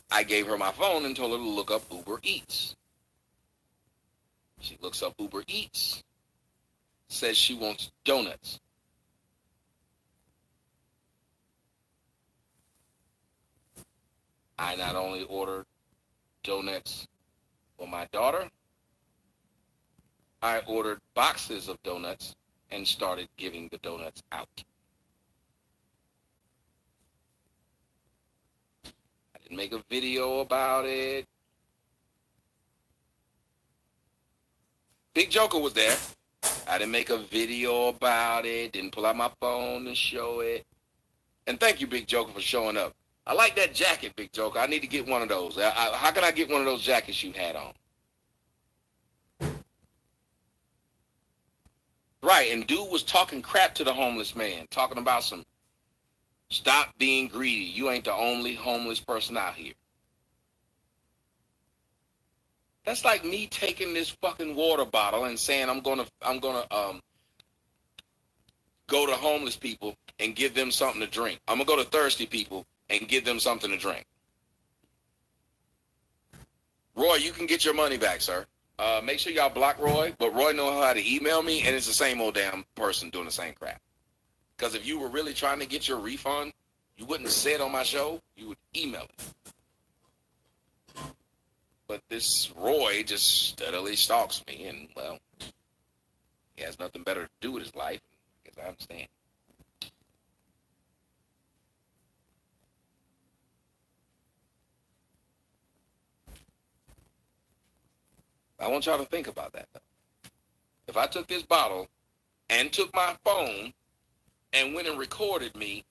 I gave her my phone and told her to look up Uber Eats. She looks up Uber Eats, says she wants donuts. I not only ordered donuts for my daughter, I ordered boxes of donuts and started giving the donuts out. I didn't make a video about it. Big Joker was there. I didn't make a video about it, didn't pull out my phone to show it. And thank you, Big Joker, for showing up. I like that jacket, Big Joker. I need to get one of those. How can I get one of those jackets you had on? Right, and dude was talking crap to the homeless man, talking about some, Stop being greedy. You ain't the only homeless person out here. That's like me taking this fucking water bottle and saying I'm gonna go to homeless people and give them something to drink. I'm gonna go to thirsty people and give them something to drink. Roy, you can get your money back, sir. Make sure y'all block Roy, but Roy knows how to email me, and it's the same old damn person doing the same crap. Because if you were really trying to get your refund, you wouldn't say it on my show. You would email it. But this Roy just steadily stalks me, and, well, he has nothing better to do with his life. I guess I understand. I want y'all to think about that, though. If I took this bottle and took my phone and went and recorded me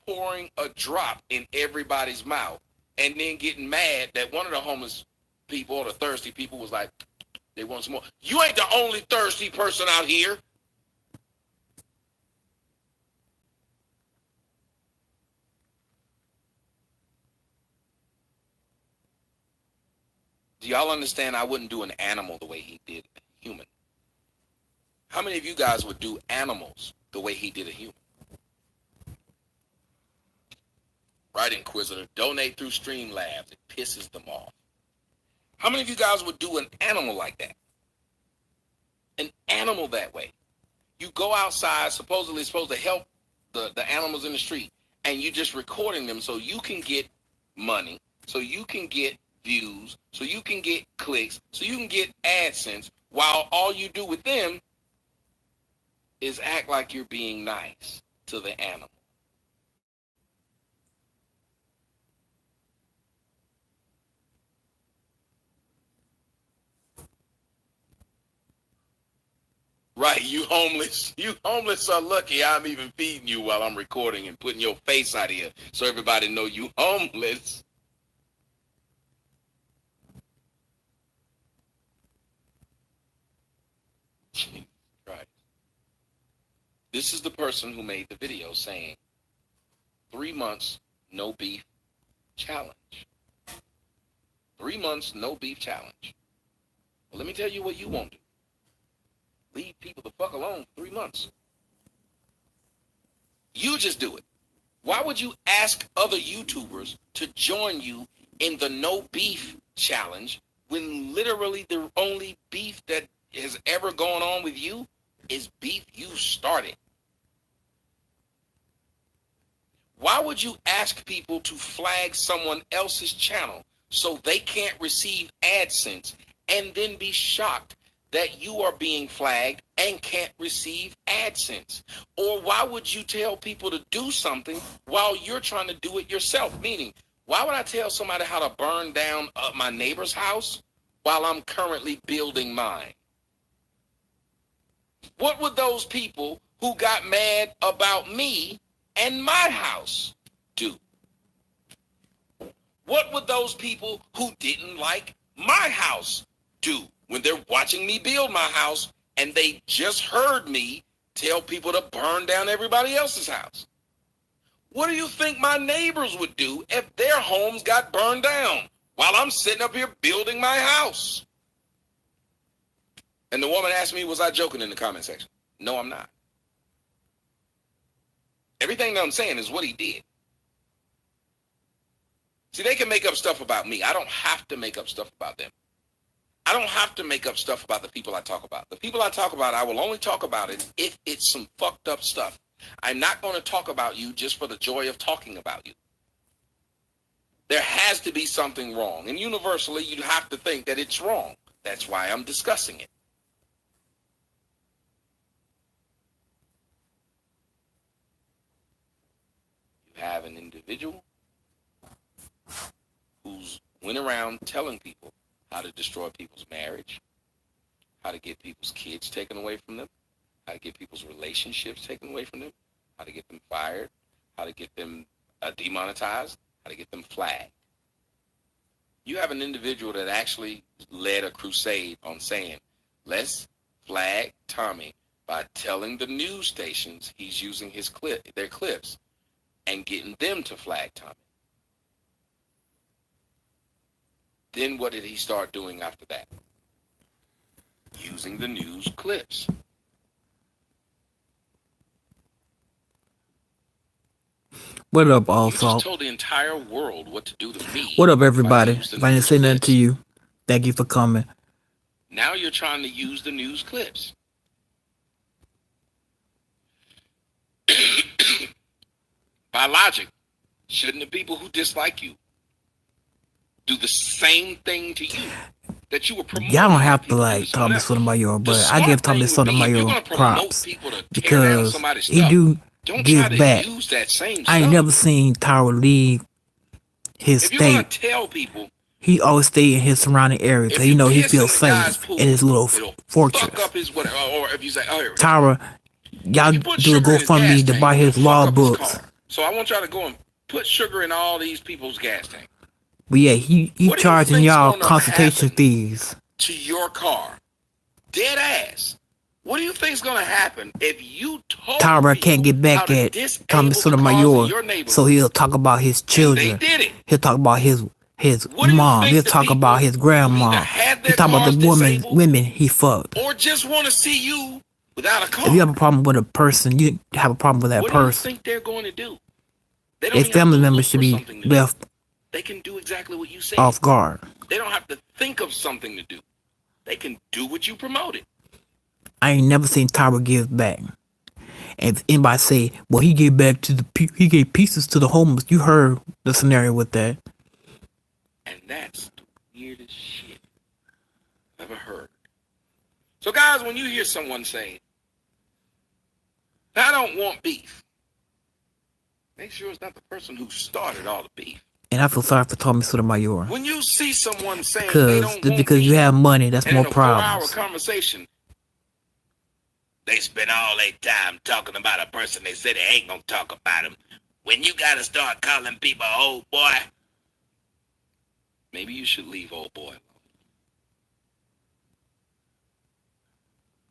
pouring a drop in everybody's mouth and then getting mad that one of the homeless people or the thirsty people was like, they want some more. You ain't the only thirsty person out here. Do y'all understand I wouldn't do an animal the way he did a human? How many of you guys would do animals the way he did a human? Right, Inquisitor. Donate through Streamlabs. It pisses them off. How many of you guys would do an animal like that? An animal that way. You go outside, supposedly supposed to help the animals in the street, and you just recording them so you can get money, so you can get views, so you can get clicks, so you can get AdSense, while all you do with them is act like you're being nice to the animal. Right, you homeless. You homeless are lucky I'm even feeding you while I'm recording and putting your face out here so everybody know you homeless. Jesus Christ. This is the person who made the video saying 3 months no beef challenge. 3 months no beef challenge. Well, let me tell you what you won't do. Leave people the fuck alone for 3 months. You just do it. Why would you ask other YouTubers to join you in the no beef challenge when literally the only beef that has ever gone on with you is beef you started? Why would you ask people to flag someone else's channel so they can't receive AdSense and then be shocked that you are being flagged and can't receive AdSense? Or why would you tell people to do something while you're trying to do it yourself? Meaning, why would I tell somebody how to burn down my neighbor's house while I'm currently building mine? What would those people who got mad about me and my house do? What would those people who didn't like my house do when they're watching me build my house and they just heard me tell people to burn down everybody else's house? What do you think my neighbors would do if their homes got burned down while I'm sitting up here building my house? And the woman asked me, was I joking in the comment section? No, I'm not. Everything that I'm saying is what he did. See, they can make up stuff about me. I don't have to make up stuff about them. I don't have to make up stuff about the people I talk about. The people I talk about, I will only talk about it if it's some fucked up stuff. I'm not going to talk about you just for the joy of talking about you. There has to be something wrong. And universally, you have to think that it's wrong. That's why I'm discussing it. You have an individual who's went around telling people how to destroy people's marriage, how to get people's kids taken away from them, how to get people's relationships taken away from them, how to get them fired, how to get them demonetized, how to get them flagged. You have an individual that actually led a crusade on saying, let's flag Tommy by telling the news stations he's using their clips and getting them to flag Tommy. Then what did he start doing after that? Using the news clips. What up, You also? just told the entire world what to do to me. What up, everybody? If If I didn't say nothing to you, thank you for coming. Now you're trying to use the news clips. By logic, shouldn't the people who dislike you do the same thing to you that you were promoting? Y'all don't have to like Tommy Sotomayor, but I give Tommy Sotomayor props because he do give back. I ain't never seen Tyra leave his state. Tell people, he always stay in his surrounding area because he feels safe in his little fortress. Tyra, y'all do a GoFundMe to buy his law books. So I want y'all to go and put sugar in all these people's gas tank. But yeah, he charging y'all consultation fees to your car. Dead ass. What do you think's gonna happen if you told Tyra can't get back at Tommy Sotomayor, so he'll talk about his children. He'll talk about his mom. He'll talk about his grandma. He'll talk about the women he fucked. Or just want to see you without a car. If you have a problem with a person, you have a problem with that person. What do you think they're going to do? A family member should be left. They can do exactly what you say. Off guard. They don't have to think of something to do. They can do what you promoted. I ain't never seen Tyra give back. And if anybody say, well, he gave back to he gave pieces to the homeless. You heard the scenario with that. And that's the weirdest shit I've ever heard. So guys, when you hear someone say, I don't want beef, make sure it's not the person who started all the beef. And I feel sorry for Tommy Sotomayor. When you see someone saying they don't want because you have money, that's more problems. In a 4-hour conversation, they spend all their time talking about a person they said they ain't gonna talk about him. When you gotta start calling people old boy, maybe you should leave old boy alone.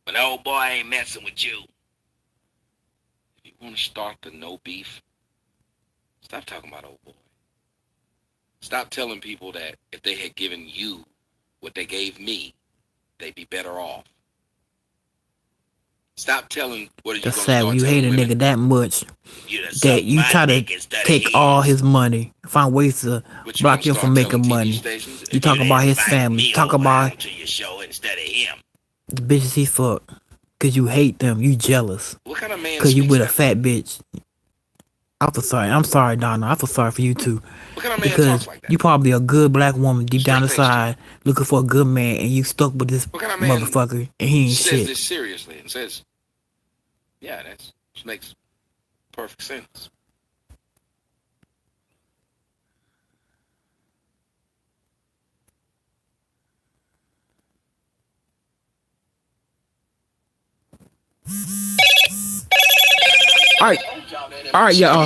When old boy ain't messing with you, if you want to start the no beef, stop talking about old boy. Stop telling people that if they had given you what they gave me, they'd be better off. Stop telling what are you That's sad when you hate a nigga that much that you try to take all his money, find ways to block him from making money. You talk about his family, you talk about the bitches he fucked, cause you hate them, you jealous, cause you with a fat bitch. I feel sorry. I'm sorry, Donna. I feel sorry for you too. Because you probably a good black woman deep down inside looking for a good man, and you stuck with this motherfucker, and he ain't shit. Says this seriously and says, "Yeah, that makes perfect sense." All right, y'all.